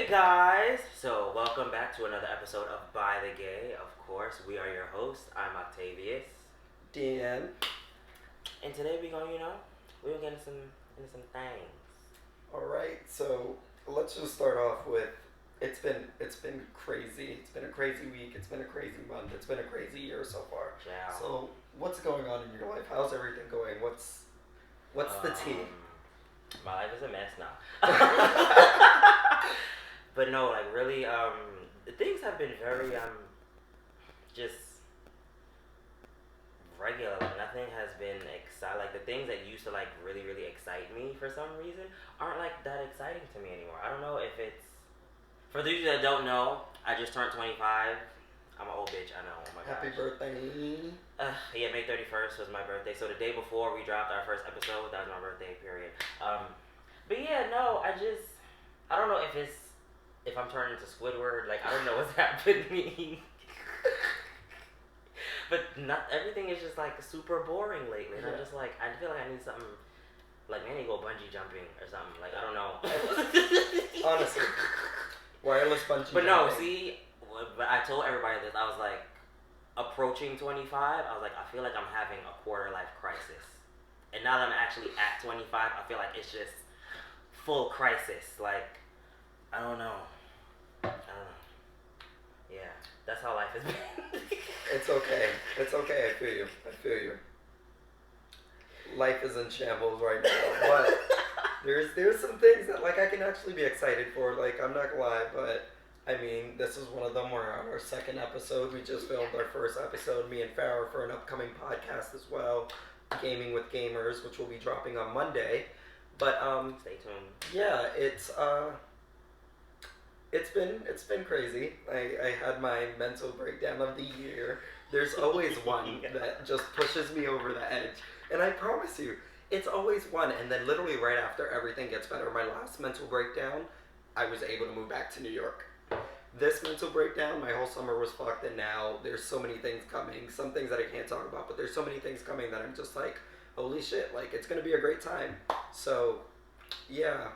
guys, so welcome back to another episode of By the Gay. Of course, we are your hosts. I'm Octavius, DN. and today we're gonna get into some things. All right, so let's just start off with it's been crazy. It's been a crazy week. It's been a crazy month. It's been a crazy year so far. Yeah. So what's going on in your life? How's everything going? What's the tea? My life is a mess now. But no, like really, things have been very just regular. Like nothing has been exciting. Like the things that used to like really excite me for some reason aren't like that exciting to me anymore. I don't know if it's for those of you that don't know. I just turned 25. I'm an old bitch. I know. Oh my gosh. Happy birthday. Yeah, May 31st was my birthday. So the day before we dropped our first episode, that was my birthday. Period. But yeah, no, I don't know if I'm turning into Squidward. Like I don't know what's happening. But not everything is just like super boring lately. And I'm just like, I feel like I need something. Like maybe go bungee jumping or something. Like I don't know. Honestly, wireless bungee. But no, see, but I told everybody this. I was like, approaching 25. I was like, I feel like I'm having a quarter life crisis. And now that I'm actually at 25, I feel like it's just full crisis. Like, I don't know. Yeah, that's how life has been. It's okay. I feel you. Life is in shambles right now, but there's some things that like I can actually be excited for. Like I'm not gonna lie, but I mean this is one of them. We're on our second episode. We just filmed our first episode, me and Farrah, for an upcoming podcast as well, Gaming with Gamers, which will be dropping on Monday. But stay tuned. Yeah, it's been crazy. I had my mental breakdown of the year. There's always one that just pushes me over the edge. And I promise you, it's always one. And then literally right after everything gets better, my last mental breakdown, I was able to move back to New York. This mental breakdown, my whole summer was fucked, and now there's so many things coming. Some things that I can't talk about, but there's so many things coming that I'm just like, holy shit, like it's gonna be a great time. So, yeah.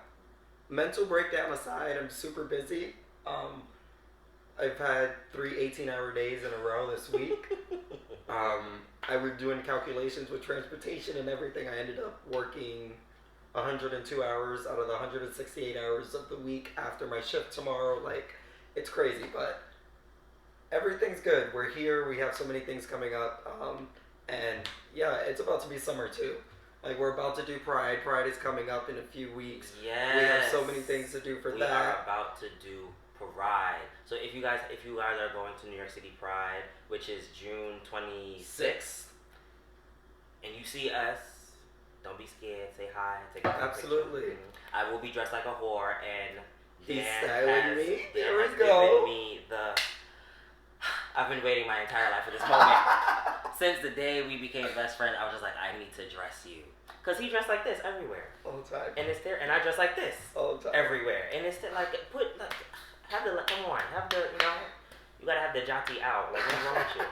Mental breakdown aside, I'm super busy. I've had 3 18-hour days in a row this week. I was doing calculations with transportation and everything. I ended up working 102 hours out of the 168 hours of the week after my shift tomorrow. Like, it's crazy, but everything's good. We're here. We have so many things coming up. And yeah, it's about to be summer too. Like, we're about to do Pride. Pride is coming up in a few weeks. Yes. We have so many things to do for that. We are about to do Pride. So if you guys are going to New York City Pride, which is June 26th, and you see us, don't be scared. Say hi. Take a picture. Absolutely. I will be dressed like a whore, and He's Dan styling me. There we has go. given me I've been waiting my entire life for this moment. Since the day we became best friends, I was just like, I need to dress you. Because he dressed like this everywhere. All the time. And it's there, and I dress like this. All the time. Everywhere. And it's like, you gotta have the jockey out. Like, what's wrong with you?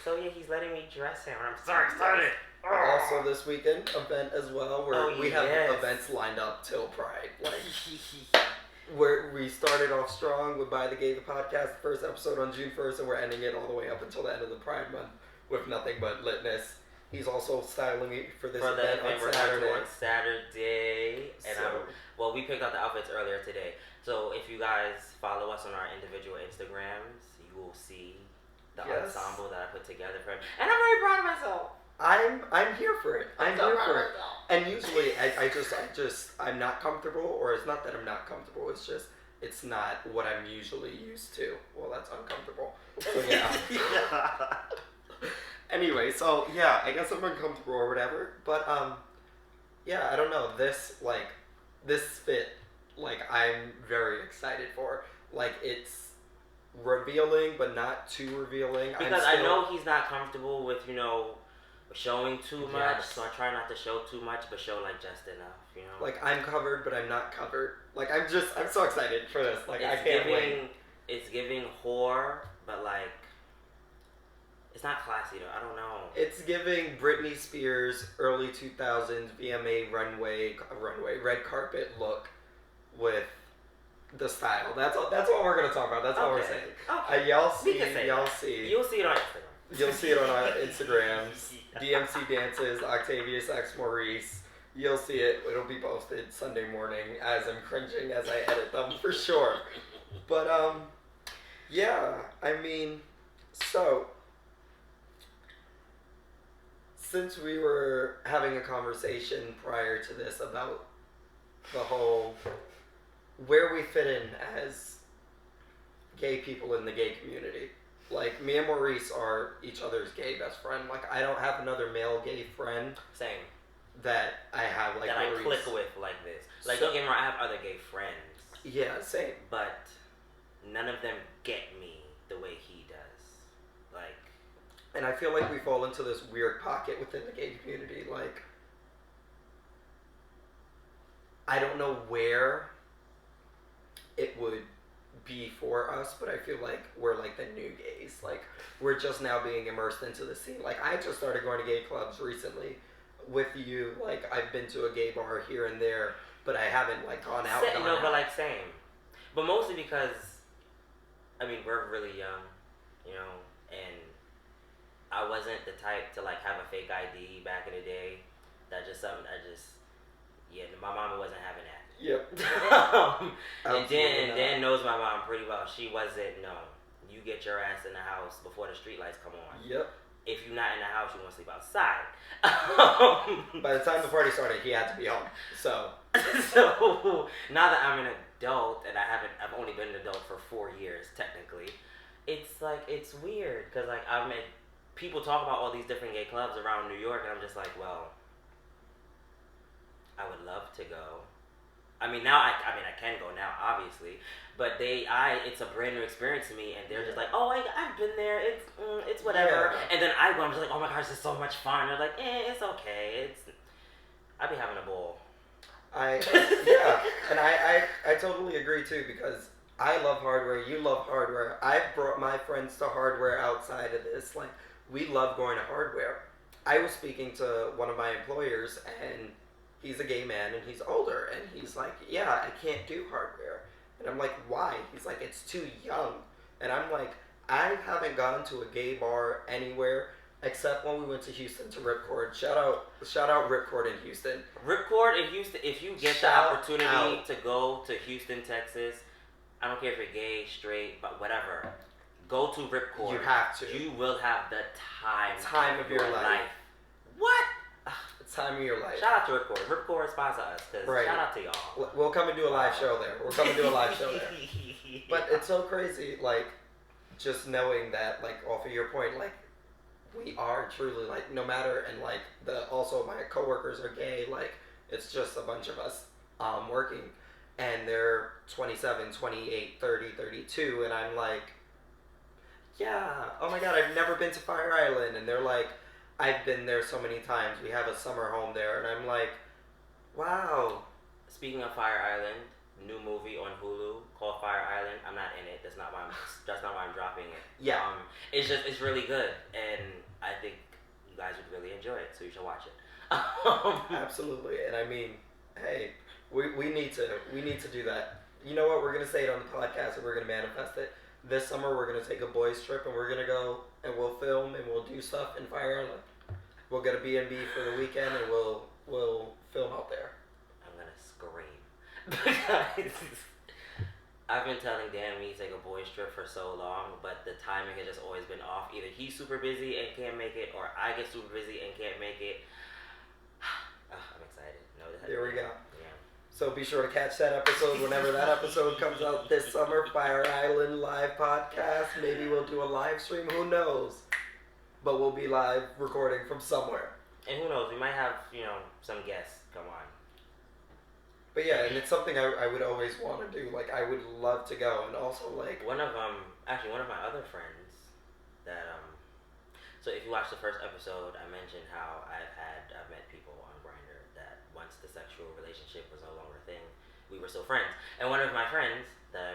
So yeah, he's letting me dress him, and I'm so excited. Also this weekend, event as well, where we have events lined up till Pride. Like, we started off strong with By the Gay, the podcast, the first episode on June 1st, and we're ending it all the way up until the end of the Pride month with nothing but litness. He's also styling me for this event on Saturday. And we picked out the outfits earlier today. So if you guys follow us on our individual Instagrams, you will see the ensemble that I put together for him. And I'm very proud of myself. I'm here for it. I'm here for it. And usually I'm not comfortable, or it's not that I'm not comfortable, it's not what I'm usually used to. Well, that's uncomfortable. So yeah. Anyway, so yeah, I guess I'm uncomfortable or whatever. But yeah, I don't know. This fit, like I'm very excited for. Like it's revealing, but not too revealing. Because I know he's not comfortable with showing too much, Yes. so I try not to show too much, but show like just enough, Like I'm covered, but I'm not covered. Like I'm so excited for this. Like I can't wait. It's giving whore, but like it's not classy though. I don't know. It's giving Britney Spears early 2000s VMA runway red carpet look with the style. That's all we're gonna talk about. That's all we're Okay. saying. Okay. Y'all We see. can say Y'all that. see. You'll see it on Instagram. You'll see it on our Instagrams. DMC dances. Octavius X Maurice. You'll see it. It'll be posted Sunday morning as I'm cringing as I edit them for sure. But yeah. I mean, so since we were having a conversation prior to this about the whole where we fit in as gay people in the gay community. Like, me and Maurice are each other's gay best friend. Like, I don't have another male gay friend Same. that I have like that Maurice. I click with like this. Like, So- don't get me wrong, I have other gay friends. Yeah, same. But none of them get me the way he does. Like, And I feel like we fall into this weird pocket within the gay community. Like, I don't know where it would be for us, but I feel like we're like the new gays. Like, we're just now being immersed into the scene. Like, I just started going to gay clubs recently with you. Like, I've been to a gay bar here and there, but I haven't like gone out. but like same. But mostly because, I mean, we're really young, you know, and I wasn't the type to like have a fake ID back in the day. That's just something my mama wasn't having that. Yep. And Dan knows my mom pretty well. She wasn't, no, you get your ass in the house before the street lights come on. Yep. If you're not in the house, you want to sleep outside. By the time the party started, he had to be home. So now that I'm an adult and I've only been an adult for 4 years technically, it's like, it's weird because like people talk about all these different gay clubs around New York and I'm just like, well, I would love to go. I mean, I can go now, obviously, but it's a brand new experience to me, and they're just like, oh, I've been there, it's whatever, Yeah. and then I go, I'm just like, oh my gosh, this is so much fun. They're like, it's okay, I'd be having a ball. Yeah, and I totally agree too, because I love hardware, you love hardware. I've brought my friends to hardware outside of this. Like, we love going to hardware. I was speaking to one of my employers, and he's a gay man, and he's older, and he's like, yeah, I can't do hardware. And I'm like, why? He's like, it's too young. And I'm like, I haven't gone to a gay bar anywhere except when we went to Houston to Ripcord. Shout out Ripcord in Houston. Ripcord in Houston, if you get the opportunity to go to Houston, Texas, I don't care if you're gay, straight, but whatever, go to Ripcord. You have to. You will have the time of your life. What? Time of your life. Shout out to Ripcord. Ripcord sponsor us, because shout out to y'all. We'll come and do a live show there. But it's so crazy, like, just knowing that, like, off of your point, like, we are truly, like, no matter, and, like, also my coworkers are gay, like, it's just a bunch of us working, and they're 27, 28, 30, 32, and I'm like, yeah, oh my god, I've never been to Fire Island, and they're like, I've been there so many times. We have a summer home there, and I'm like, wow. Speaking of Fire Island, new movie on Hulu called Fire Island. I'm not in it. That's not why I'm dropping it. Yeah. It's really good, and I think you guys would really enjoy it. So you should watch it. Absolutely, and I mean, hey, we need to do that. You know what? We're gonna say it on the podcast, and we're gonna manifest it. This summer, we're gonna take a boys' trip, and we're gonna go and we'll film and we'll do stuff in Fire Island. We'll get a B&B for the weekend, and we'll film out there. I'm gonna scream because I've been telling Dan we need to take a boys' trip for so long, but the timing has just always been off. Either he's super busy and can't make it, or I get super busy and can't make it. I'm excited. There we go. Yeah. So be sure to catch that episode whenever that episode comes out this summer. Fire Island live podcast. Maybe we'll do a live stream. Who knows? But we'll be live recording from somewhere. And who knows? We might have, some guests come on. But yeah, and it's something I would always want to do. Like, I would love to go, and also like one of my other friends that so if you watch the first episode, I mentioned how I've met people on Grindr that once the sexual relationship was no longer a thing, we were still friends. And one of my friends that I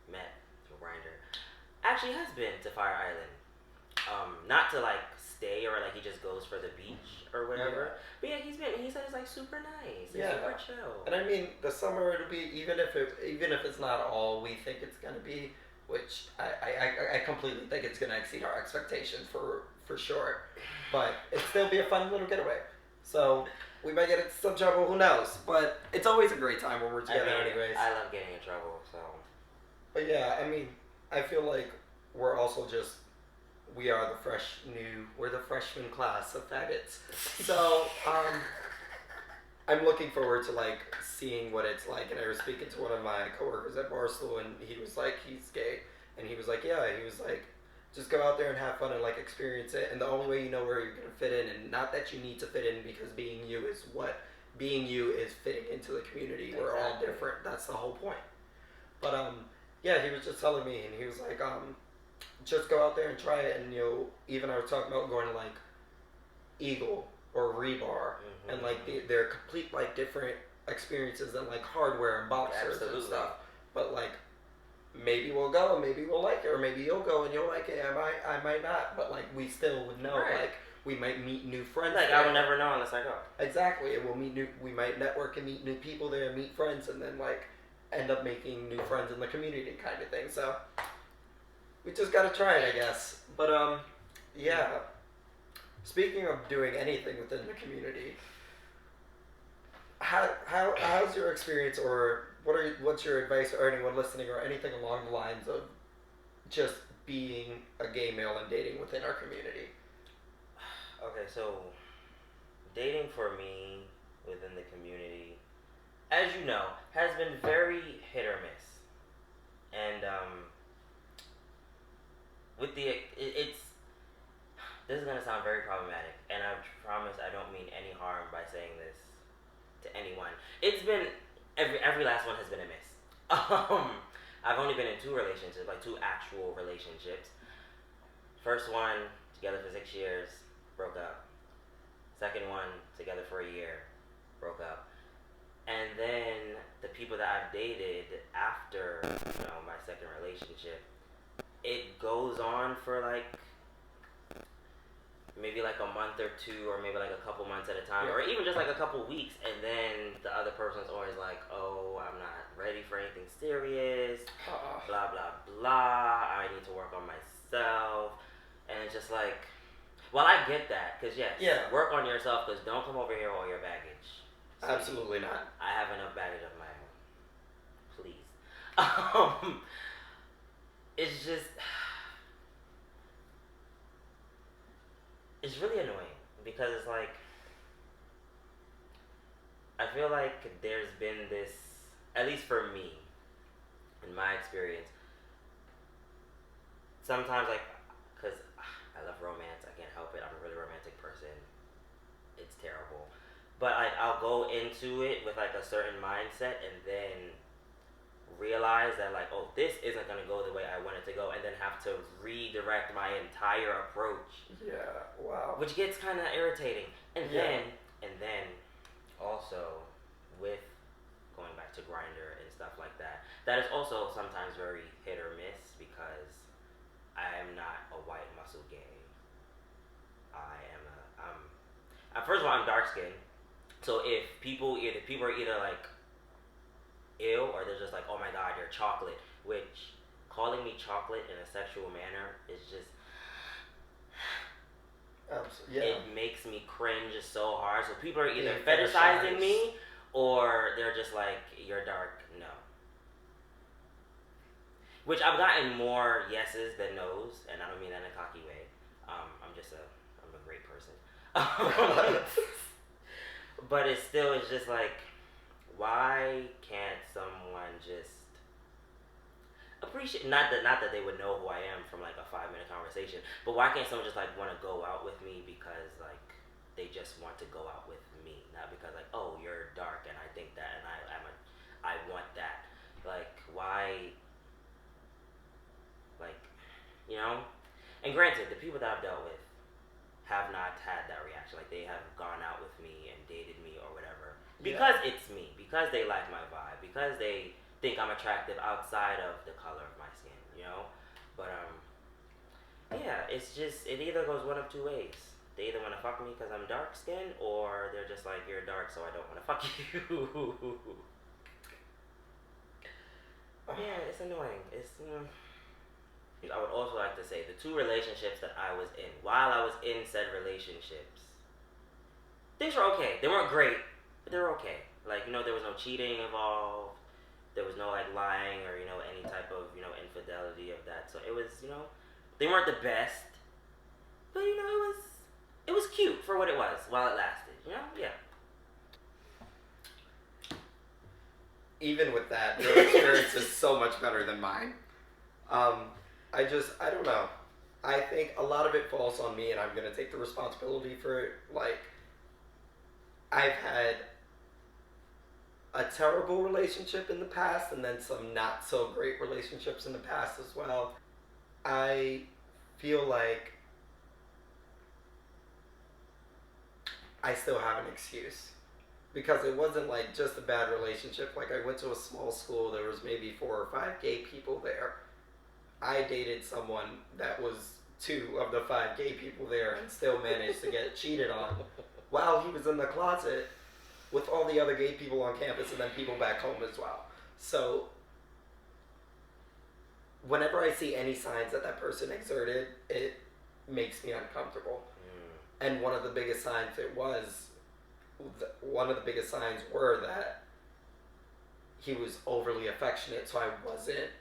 met through Grindr actually has been to Fire Island. Not to like stay or like he just goes for the beach or whatever. But yeah, he said it's like super nice. It's super chill. And I mean, the summer it'll be even if it's not all we think it's gonna be, which I completely think it's gonna exceed our expectations for sure. But it'll still be a fun little getaway. So we might get into some trouble, who knows? But it's always a great time when we're together, anyways. I love getting in trouble, so. But yeah, I mean, I feel like we're also just we're the freshman class of faggots. So I'm looking forward to like seeing what it's like. And I was speaking to one of my coworkers at Barstool, and he was like, he's gay, and he was like, just go out there and have fun and like experience it. And the only way you know where you're gonna fit in, and not that you need to fit in, because being you is fitting into the community. Exactly. We're all different. That's the whole point. But yeah, he was just telling me, and he was like, just go out there and try it. And even I was talking about going to like Eagle or Rebar, and like they're complete like different experiences than like hardware and boxers and stuff. But like, maybe we'll go and maybe we'll like it, or maybe you'll go and you'll like it. I might not, but like we still would know. Right. Like we might meet new friends. Like I would never know unless I go. Exactly, and we might network and meet new people there, meet friends, and then like end up making new friends in the community, kind of thing. So we just gotta try it, I guess. But yeah. Speaking of doing anything within the community, how's your experience, or what's your advice, or anyone listening, or anything along the lines of just being a gay male and dating within our community? Okay, so dating for me within the community, as you know, has been very hit or miss, and this is gonna sound very problematic, and I promise I don't mean any harm by saying this to anyone. It's been every last one has been a miss. I've only been in two relationships, like two actual relationships. First one, together for 6 years, broke up. Second one, together for a year, broke up. And then the people that I've dated after, my second relationship, it goes on for like maybe like a month or two, or maybe like a couple months at a time, or even just like a couple weeks, and then the other person's always like, oh, I'm not ready for anything serious, blah, blah, blah, I need to work on myself. And it's just like, well, I get that, because work on yourself, because don't come over here with all your baggage. So absolutely not. I have enough baggage of my own. Please. It's just, it's really annoying, because it's like, I feel like there's been this, at least for me, in my experience, sometimes like, because I love romance, I can't help it, I'm a really romantic person, it's terrible, but like I'll go into it with like a certain mindset, and then realize that like, oh, this isn't going to go the way I want it to go, and then have to redirect my entire approach. Yeah, wow. Which gets kind of irritating. And then also with going back to Grindr and stuff like that, that is also sometimes very hit or miss, because I am not a white muscle gay. First of all, I'm dark skinned. So if people are either like ill, or they're just like, oh my god, you're chocolate, which calling me chocolate in a sexual manner is just, it makes me cringe so hard. So people are either fetishizing me, or they're just like, you're dark, no. Which I've gotten more yeses than nos, and I don't mean that in a cocky way. I'm a great person. But it's just like, why can't someone just appreciate, not that they would know who I am from like a 5-minute conversation, but why can't someone just like want to go out with me because like they just want to go out with me, not because like, oh, you're dark and I think that, and I want that. Like, why, like, and granted, the people that I've dealt with have not had that reaction. Like, they have gone out with me and dated me or whatever, because it's me, because they like my vibe, because they think I'm attractive outside of the color of my skin, But it's just, it either goes one of two ways. they either want to fuck me because I'm dark skinned, or they're just like, you're dark, so I don't want to fuck you. Yeah, it's annoying. I would also like to say the two relationships that I was in, while I was in said relationships, things were okay. They weren't great, but they were okay. Like, there was no cheating involved. There was no, like, lying or, any type of, infidelity of that. So it was, they weren't the best, but, it was cute for what it was while it lasted, Yeah. Even with that, your experience is so much better than mine. I don't know. I think a lot of it falls on me, and I'm going to take the responsibility for it. Like, I've had a terrible relationship in the past, and then some not so great relationships in the past as well. I feel like I still have an excuse. Because it wasn't like just a bad relationship. Like, I went to a small school, there was maybe 4 or 5 gay people there. I dated someone that was 2 of the 5 gay people there and still managed to get cheated on while he was in the closet with all the other gay people on campus and then people back home as well. So, whenever I see any signs that person exerted, it makes me uncomfortable. And one of the biggest signs were that he was overly affectionate, so I wasn't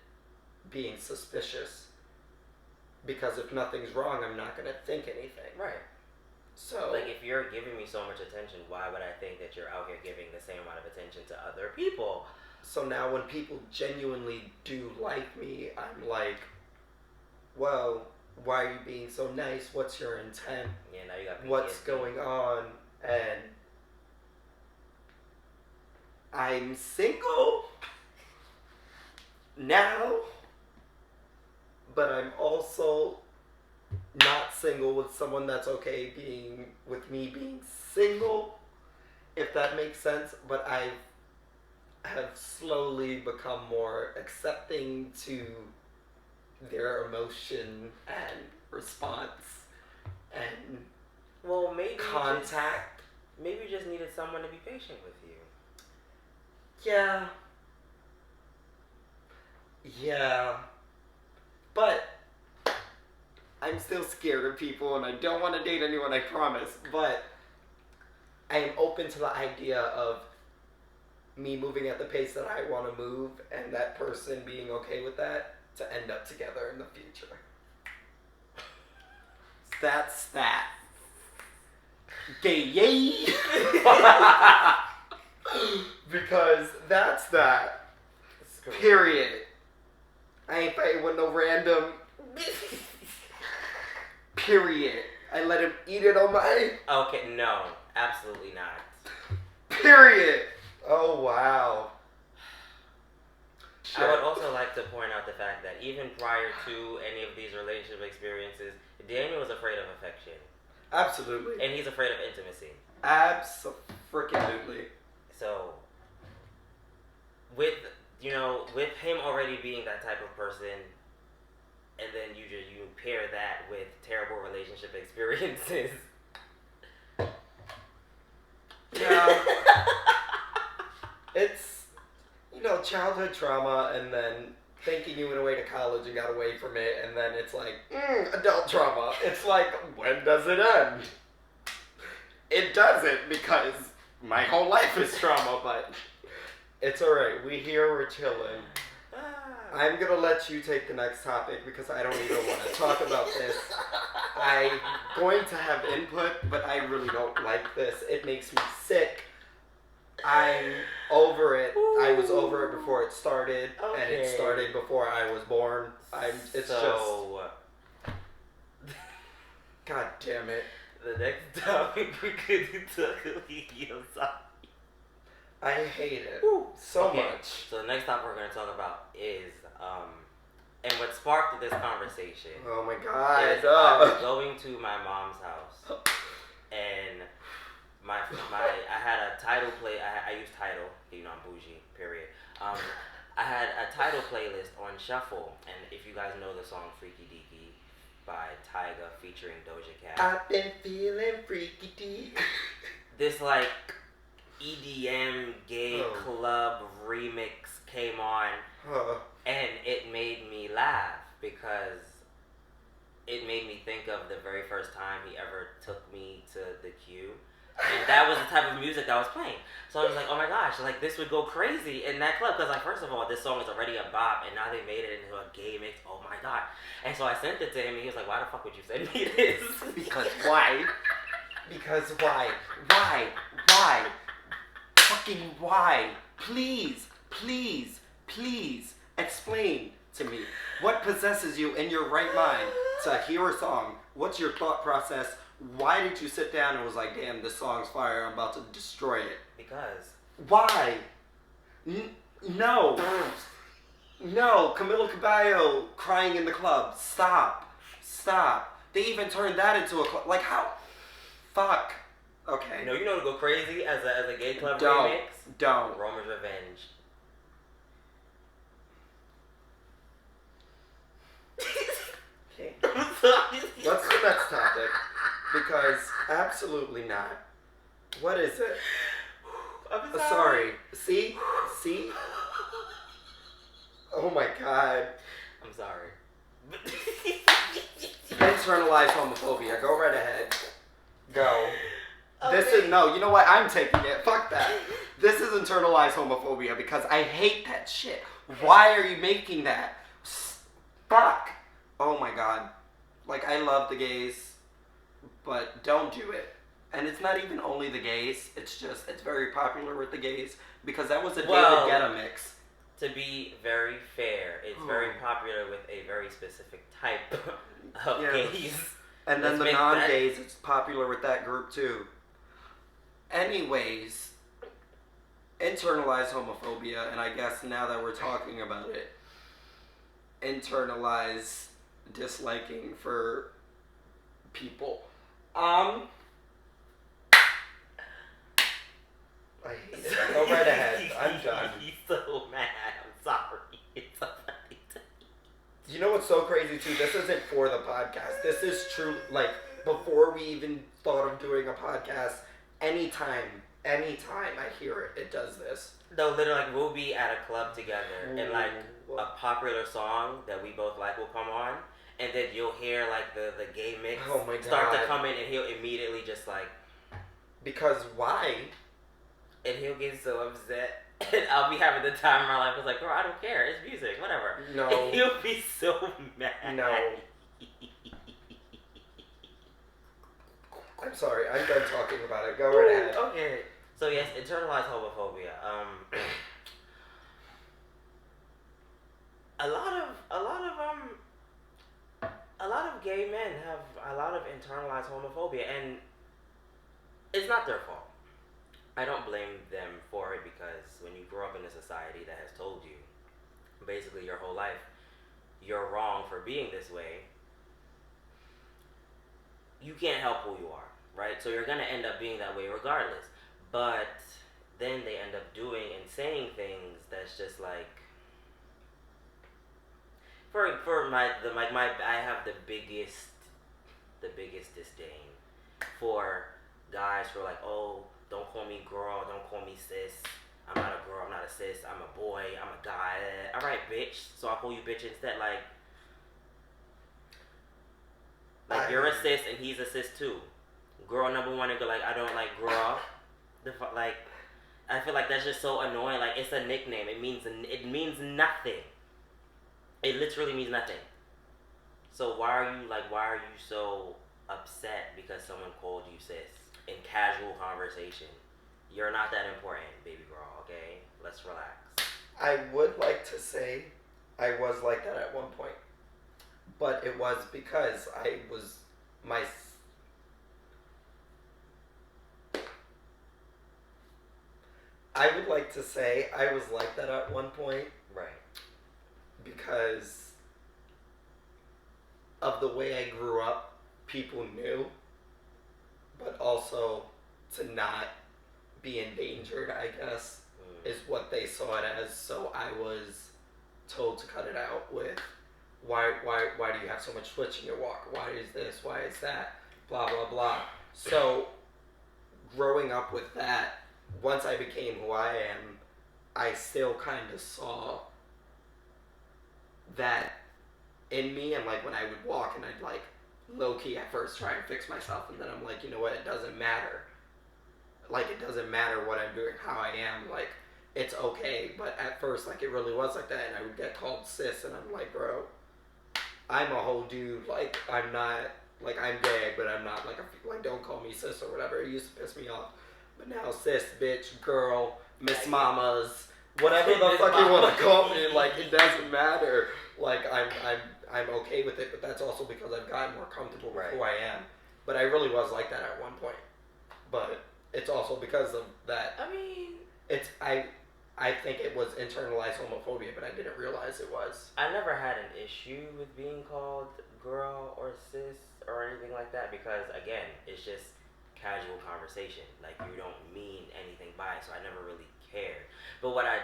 being suspicious. Because if nothing's wrong, I'm not going to think anything. Right. So, like, if you're giving me so much attention, why would I think that you're out here giving the same amount of attention to other people? So now when people genuinely do like me, I'm like, well, why are you being so nice? What's your intent? Yeah, now you got PTSD. What's going on? And I'm single now, but I'm also not single with someone that's okay with me being single, if that makes sense. But I have slowly become more accepting to their emotion and response and contact. Maybe you just needed someone to be patient with you. Yeah. But I'm still scared of people and I don't want to date anyone, I promise. But I am open to the idea of me moving at the pace that I want to move and that person being okay with that to end up together in the future. That's that. Gay yay! Because that's that. Period. I ain't fighting with no random. Period. I let him eat it on my. Okay, no, absolutely not. Period. Oh, wow. I would also like to point out the fact that even prior to any of these relationship experiences, Daniel was afraid of affection. Absolutely. And he's afraid of intimacy. Abso-freaking-lutely. So, with him already being that type of person, and then you pair that with terrible relationship experiences. Yeah. It's, childhood trauma, and then thinking you went away to college and got away from it, and then it's like, adult trauma. It's like, when does it end? It doesn't, because my whole life is trauma, but it's alright. We're chilling. I'm going to let you take the next topic, because I don't even want to talk about this. I'm going to have input, but I really don't like this. It makes me sick. I'm over it. Ooh. I was over it before it started, and it started before I was born. God damn it. The next topic we could talk about. I hate it so much. So the next topic we're going to talk about is, and what sparked this conversation. Oh my God. I was going to my mom's house, and I had a title play. I use Tidal. I'm bougie. Period. I had a Tidal playlist on shuffle, and if you guys know the song "Freaky Deaky" by Tyga featuring Doja Cat. I've been feeling freaky deep. This like EDM gay club remix came on, and it made me laugh because it made me think of the very first time he ever took me to the queue. And that was the type of music that was playing. So I was like, oh my gosh, like this would go crazy in that club. Because like, first of all, this song is already a bop, and now they made it into a gay mix. Oh my god. And so I sent it to him, and he was like, why the fuck would you send me this? Because why? Because why? Why? Why? Fucking why? Please, please, please explain to me. What possesses you in your right mind to hear a song? What's your thought process? Why did you sit down and was like, damn, this song's fire, I'm about to destroy it? Because. Why? No. No, Camila Cabello crying in the club. Stop. Stop. They even turned that into a club. Like, how? Fuck. Okay. No, you know to go crazy as a gay club remix? Don't. Romer's Revenge. Okay. What's the next topic? Because absolutely not. What is it? I'm sorry. See? See? Oh my god. I'm sorry. Internalized homophobia. Go right ahead. Go. Okay. This is, no, you know what? I'm taking it. Fuck that. This is internalized homophobia because I hate that shit. Why are you making that? Fuck. Oh my god. Like, I love the gays, but don't do it. And it's not even only the gays. It's just, it's very popular with the gays because that was a David Guetta mix. To be very fair, it's very popular with a very specific type of gays. And then the non-gays, it's popular with that group too. Anyways, internalized homophobia, and I guess now that we're talking about it, internalized disliking for people. I hate it. Go right ahead. I'm done. He's so mad. I'm sorry. It's so funny to me. You know what's so crazy too? This isn't for the podcast. This is true. Like, before we even thought of doing a podcast, anytime I hear it, it does this. No, literally, like, we'll be at a club together, and like a popular song that we both like will come on, and then you'll hear like the gay mix start to come in, and he'll immediately just like. Because why? And he'll get so upset. And I'll be having the time of my life. I was like, bro, I don't care. It's music. Whatever. No. And he'll be so mad. No. I'm sorry. I'm done talking about it. Go right ahead. Okay. So yes, internalized homophobia. A lot of gay men have a lot of internalized homophobia, and it's not their fault. I don't blame them for it because when you grow up in a society that has told you basically your whole life you're wrong for being this way, you can't help who you are, right? So you're going to end up being that way regardless. But then they end up doing and saying things that's just like, I have the biggest disdain for guys who are like, oh, don't call me girl, don't call me sis. I'm not a girl, I'm not a sis, I'm a boy, I'm a guy. Alright, bitch, so I'll call you bitch instead. Like you're a sis and he's a sis too. Girl number one, and go like, I don't like girl. Like, I feel like that's just so annoying. Like, it's a nickname. It means nothing. It literally means nothing. So why are you so upset because someone called you sis in casual conversation? You're not that important, baby girl, okay? Let's relax. I would like to say I was like that at one point. But it was because I would like to say I was like that at one point. Right. Because of the way I grew up, people knew. But also to not be endangered, I guess, is what they saw it as. So I was told to cut it out with why do you have so much twitch in your walk? Why is this? Why is that? Blah blah blah. So growing up with that, once I became who I am, I still kind of saw that in me, and like when I would walk and I'd like low key at first try and fix myself, and then I'm like, you know what, it doesn't matter. Like it doesn't matter what I'm doing, how I am, like it's okay. But at first, like it really was like that, and I would get called sis, and I'm like, bro, I'm a whole dude. Like I'm not, like I'm gay, but I'm not like don't call me sis or whatever. It used to piss me off, but now sis, bitch, girl, Miss Mamas, whatever the fuck you want to call me, like it doesn't matter. Like I'm okay with it, but that's also because I've gotten more comfortable with who I am. But I really was like that at one point. But it's also because of that. I mean, I think it was internalized homophobia, but I didn't realize it was. I never had an issue with being called girl or sis or anything like that because again, it's just casual conversation. Like you don't mean anything by it, so I never really cared. But what I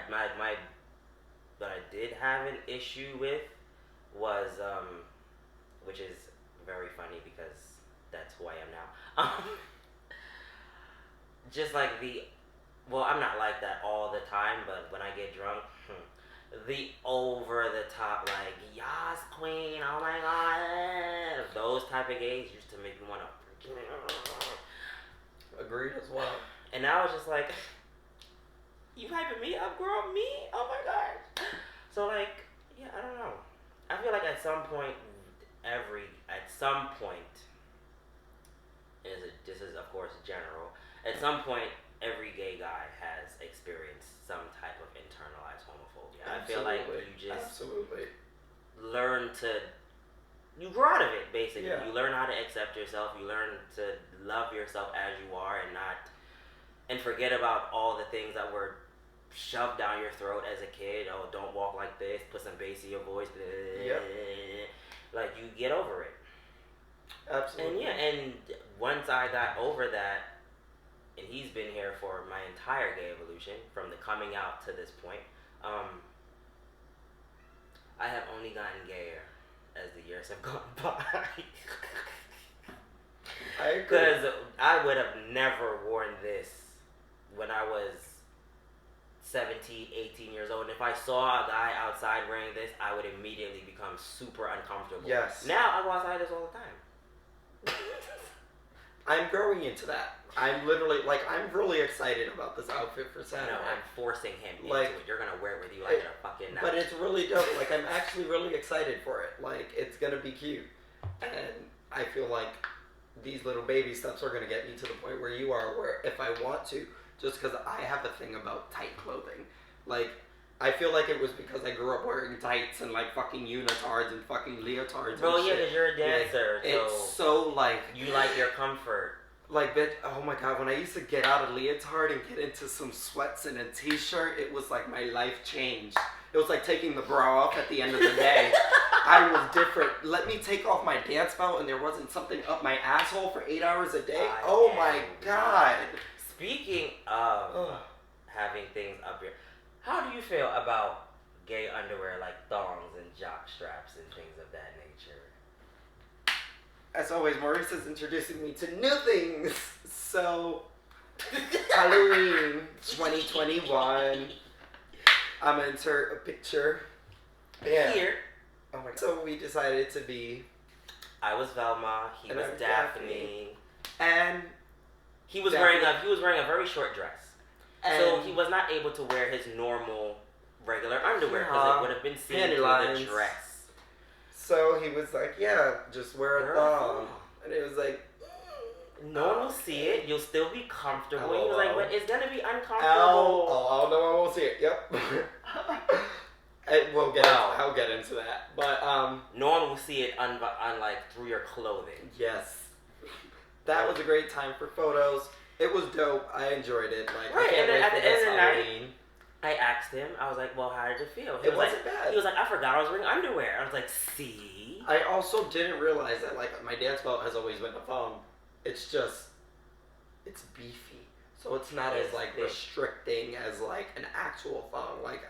did have an issue with was which is very funny because that's who I am now. Just like I'm not like that all the time, but when I get drunk, the over the top like yas queen, oh my god, those type of gays used to make me want to Agreed as well. And now it's just like, you hyping me up, girl? Me? Oh my god. So like, yeah, I don't know. I feel like at some point, this is of course general, at some point every gay guy has experienced some type of internalized homophobia. Absolutely. I feel like you just learn you grow out of it basically. Yeah. You learn how to accept yourself, you learn to love yourself as you are and forget about all the things that were shoved down your throat as a kid. Oh, don't walk like this, put some bass in your voice. Yep. Like you get over it. Absolutely. And once I got over that, and he's been here for my entire gay evolution, from the coming out to this point, I have only gotten gayer as the years have gone by. I agree. Because I would have never worn this when I was 17, 18 years old. And if I saw a guy outside wearing this, I would immediately become super uncomfortable. Yes. Now I go outside this all the time. I'm growing into that. I'm literally, like, I'm really excited about this outfit for Saturday. No, I'm forcing him like, into it. You're going to wear it with you like a fucking knife. But it's really dope. Like, I'm actually really excited for it. Like, it's going to be cute. And I feel like these little baby steps are going to get me to the point where you are, where if I want to, just because I have a thing about tight clothing. Like, I feel like it was because I grew up wearing tights and, like, fucking unitards and fucking leotards. Bro, and yeah, shit. because you're a dancer. Like, so it's so, like... You like your comfort. Like, bitch, oh my god, when I used to get out of leotard and get into some sweats and a t-shirt, it was like my life changed. It was like taking the bra off at the end of the day. I was different. Let me take off my dance belt and there wasn't something up my asshole for 8 hours a day. Oh my god. Speaking of having things up here, how do you feel about gay underwear like thongs and jock straps and things of that nature? As always, Maurice is introducing me to new things. So, Halloween 2021. I'm gonna insert a picture. Yeah. Here. Oh my god. So we decided to be... I was Velma, he was Daphne. And he was wearing a very short dress. And so he was not able to wear his normal regular underwear because it would have been seen through the dress. So he was like, yeah, just wear a thong. And it was like, no one will see it. You'll still be comfortable. He was like, but it's going to be uncomfortable. Oh, no one will see it. Yep. I'll get into that. But, no one will see it unlike through your clothing. Yes. That was a great time for photos. It was dope. I enjoyed it. Like, right, I can't wait for this Halloween. I asked him, I was like, well, how did it feel? It wasn't bad. He was like, I forgot I was wearing underwear. I was like, see? I also didn't realize that, like, my dance belt has always been a thong. It's just, it's beefy. So it's not as, like, restricting as, like, an actual thong. Like,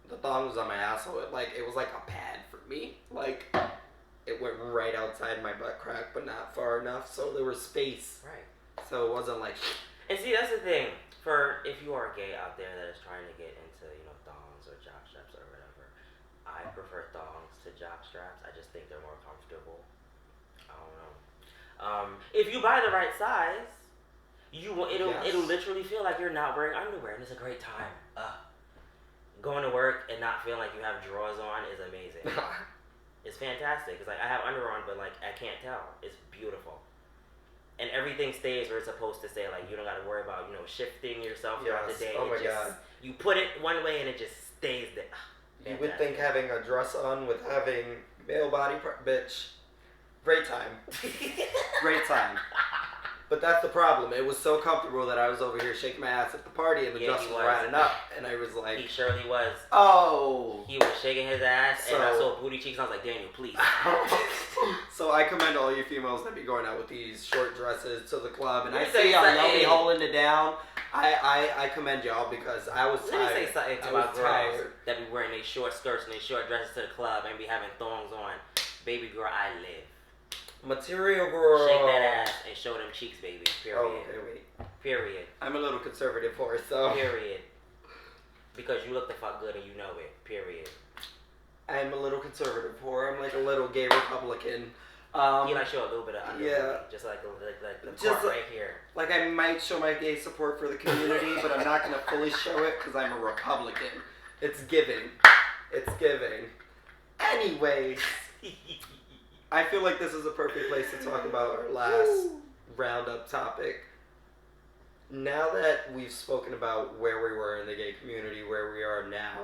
the thong was on my asshole. It was like a pad for me. Like, like it went right outside my butt crack, but not far enough, so there was space. Right. So it wasn't like. And see, that's the thing. For if you are gay out there that is trying to get into, thongs or jock straps or whatever, I prefer thongs to jock straps. I just think they're more comfortable. I don't know. If you buy the right size, it'll literally feel like you're not wearing underwear, and it's a great time. Going to work and not feeling like you have drawers on is amazing. It's fantastic. It's like I have underwear on, but like I can't tell. It's beautiful. And everything stays where it's supposed to stay. Like, you don't got to worry about, shifting yourself throughout the day. Oh my God. You put it one way and it just stays there. You would think having a dress on with having male body bitch, great time. Great time. But that's the problem. It was so comfortable that I was over here shaking my ass at the party and the dress was riding up. And I was like... He surely was. Oh! He was shaking his ass and I saw booty cheeks and I was like, Daniel, please. So I commend all you females that be going out with these short dresses to the club. And I say see y'all be holding it down. I commend y'all because I was tired. Let me say something to my girls that be wearing their short skirts and their short dresses to the club and be having thongs on. Baby girl, I live. Material girl. Shake that ass and show them cheeks, baby. Period. Oh, okay, wait. Period. I'm a little conservative for it, so. Period. Because you look the fuck good and you know it. Period. I'm a little conservative for it. I'm like a little gay Republican. You like show a little bit of underbelly. Yeah. Just like the part right here. Like I might show my gay support for the community, but I'm not going to fully show it because I'm a Republican. It's giving. It's giving. Anyways. I feel like this is a perfect place to talk about our last roundup topic. Now that we've spoken about where we were in the gay community, where we are now,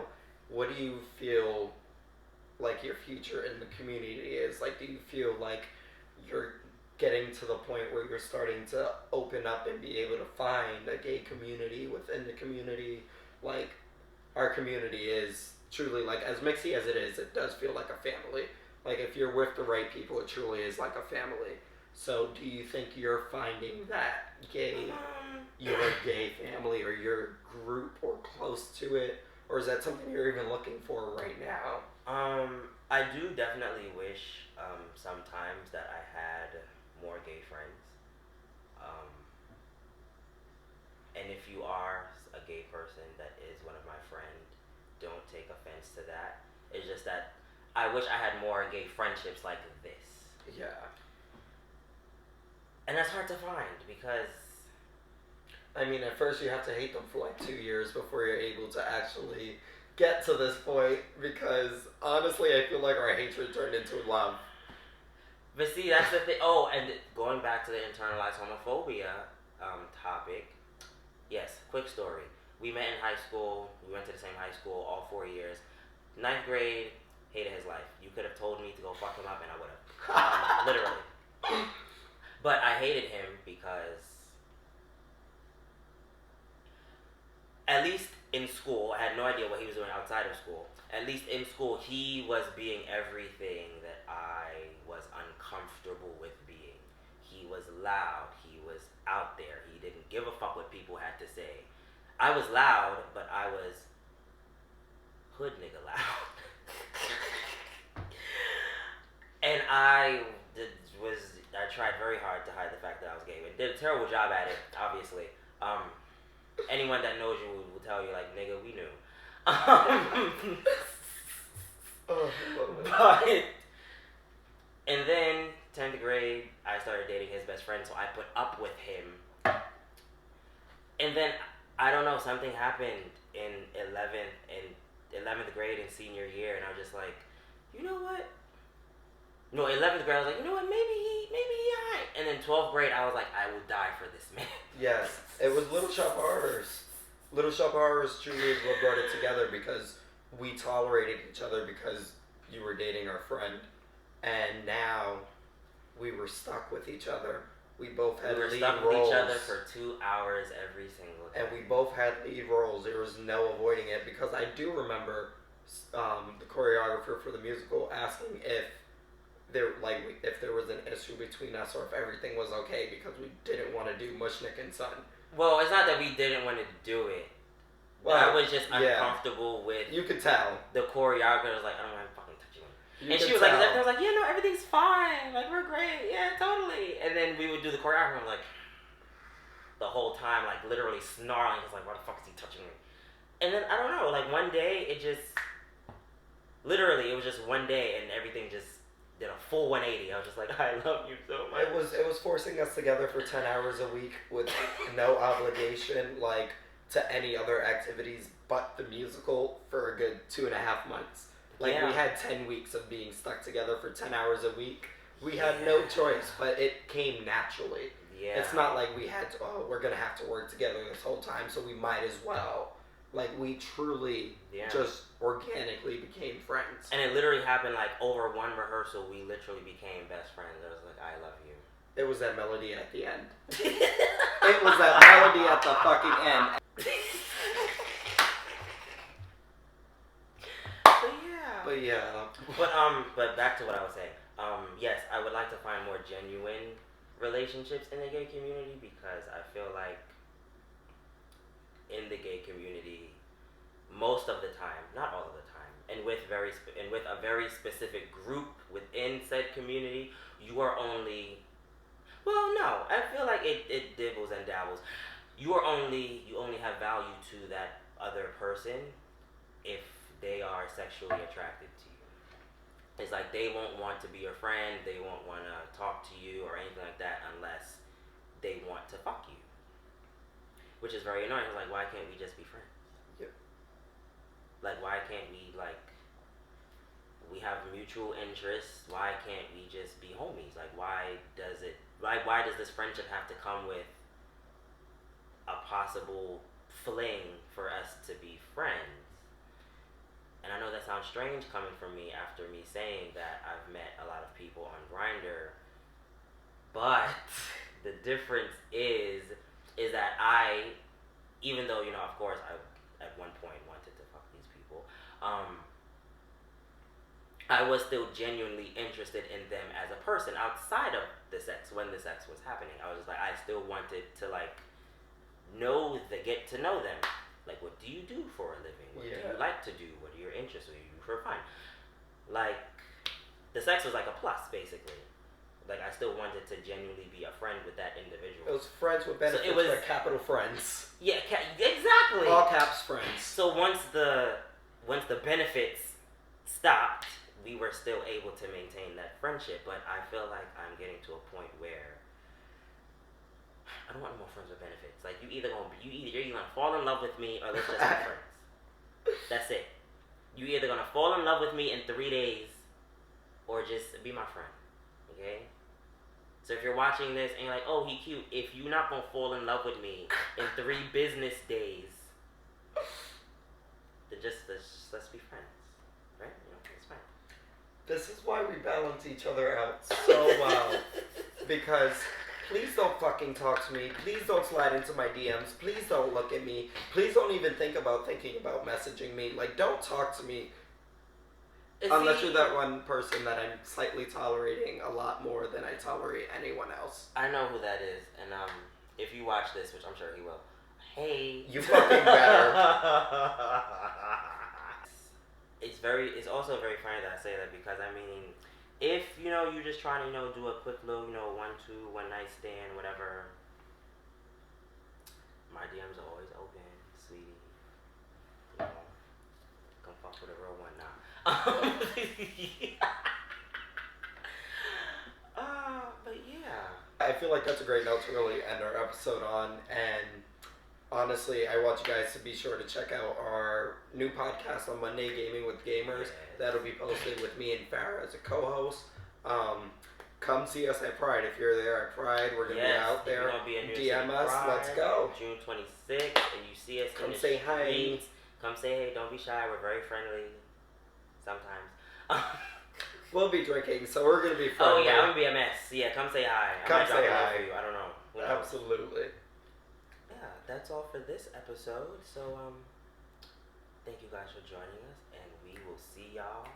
what do you feel like your future in the community is? Like, do you feel like you're getting to the point where you're starting to open up and be able to find a gay community within the community? Like, our community is truly, like, as mixy as it does feel like a family. Like, if you're with the right people, it truly is like a family. So, do you think you're finding that your gay family or your group or close to it? Or is that something you're even looking for right now? I do definitely wish sometimes that I had more gay friends. And if you are a gay person that is one of my friends, don't take offense to that. It's just that I wish I had more gay friendships like this. Yeah. And that's hard to find because... I mean, at first you have to hate them for like 2 years before you're able to actually get to this point because honestly I feel like our hatred turned into love. But see, that's the thing. Oh, and going back to the internalized homophobia topic, yes, quick story. We met in high school. We went to the same high school all 4 years. 9th grade, hated his life. You could have told me to go fuck him up and I would have. Literally. But I hated him because at least in school, I had no idea what he was doing outside of school. At least in school, he was being everything that I was uncomfortable with being. He was loud. He was out there. He didn't give a fuck what people had to say. I was loud, but I was hood nigga loud. And I tried very hard to hide the fact that I was gay. I did a terrible job at it, obviously. Anyone that knows you will tell you, like, nigga, we knew. But, and then, 10th grade, I started dating his best friend, so I put up with him. And then, I don't know, something happened in 11th grade and senior year, and I was just like, you know what? No, 11th grade, I was like, you know what, maybe he alright. And then 12th grade, I was like, I will die for this man. Yes, it was Little Shop Horrors. Little Shop Horrors truly is what brought it together because we tolerated each other because you were dating our friend. And now we were stuck with each other. We both had lead roles. We were stuck with each other for 2 hours every single day. And we both had lead roles. There was no avoiding it because I do remember the choreographer for the musical asking if there was an issue between us or if everything was okay because we didn't want to do Mushnik and Son. Well, it's not that we didn't want to do it. Well, I was just uncomfortable with... You could tell. The choreographer was like, I don't want to fucking touch you. And she was like, is everything everything's fine. Like, we're great. Yeah, totally. And then we would do the choreography, and I'm like, the whole time, like, literally snarling. It's like, why the fuck is he touching me? And then, I don't know, like, one day, it just, literally, it was just one day, and everything just did a full 180. I was just like, I love you so much. It was forcing us together for 10 hours a week with no obligation, like, to any other activities but the musical for a good 2.5 months. Like, we had 10 weeks of being stuck together for 10 hours a week. We had no choice, but it came naturally. Yeah. It's not like we had to, we're going to have to work together this whole time, so we might as well. Like, we truly just organically became friends. And it literally happened, like, over one rehearsal, we literally became best friends. I was like, I love you. It was that melody at the end. It was that melody at the fucking end. But back to what I was saying. Yes, I would like to find more genuine relationships in the gay community, because I feel like in the gay community, most of the time, not all of the time, and with a very specific group within said community, you are only, well, no, I feel like it dibbles and dabbles. You only have value to that other person if they are sexually attracted to you. It's like they won't want to be your friend, they won't want to talk to you or anything like that unless they want to fuck you. Which is very annoying. It's like, why can't we just be friends? Yep. Like, why can't we, like, we have mutual interests, why can't we just be homies? Like, why does this friendship have to come with a possible fling for us to be friends? And I know that sounds strange coming from me after me saying that I've met a lot of people on Grindr, but the difference is that I, even though, you know, of course, I at one point wanted to fuck these people, I was still genuinely interested in them as a person outside of the sex, when the sex was happening. I was just like, I still wanted to, like, get to know them. Like, what do you do for a living? What do you like to do? What are your interests? What do you do for fun? Like, the sex was like a plus, basically. Like, I still wanted to genuinely be a friend with that individual. It was friends with benefits, so it was like capital friends. Yeah, exactly. All caps friends. So once the benefits stopped, we were still able to maintain that friendship. But I feel like I'm getting to a point where I don't want no more friends with benefits. Like, you're either gonna fall in love with me or let's just be friends. That's it. You either gonna fall in love with me in 3 days or just be my friend. Okay? So if you're watching this and you're like, oh, he cute, if you're not gonna fall in love with me in 3 business days, then just let's be friends. Right? You know, it's fine. This is why we balance each other out so well. Because please don't fucking talk to me. Please don't slide into my DMs. Please don't look at me. Please don't even think about messaging me. Like, don't talk to me. Unless you're that one person that I'm slightly tolerating a lot more than I tolerate anyone else. I know who that is. And if you watch this, which I'm sure he will, hey. You fucking better. It's also very funny that I say that, because, I mean, if, you know, you're just trying to, you know, do a quick little, you know, 1 night stand, whatever, my DMs are always open, sweetie. You know, come fuck with a real one now. But yeah. I feel like that's a great note to really end our episode on, and honestly, I want you guys to be sure to check out our new podcast on Monday, Gaming with Gamers. Yes. That'll be posted with me and Farrah as a co-host. Come see us at Pride. If you're there at Pride, we're going to be out there. DM us. Pride, let's go. June 26th, and you see us come in the say streets. Hi. Come say hey. Don't be shy. We're very friendly. Sometimes. We'll be drinking, so we're going to be friendly. Oh, yeah, I'm going to be a mess. Yeah, come say hi. Come say hi. For you. I don't know. Absolutely. Yeah, that's all for this episode. So, thank you guys for joining us, and we will see y'all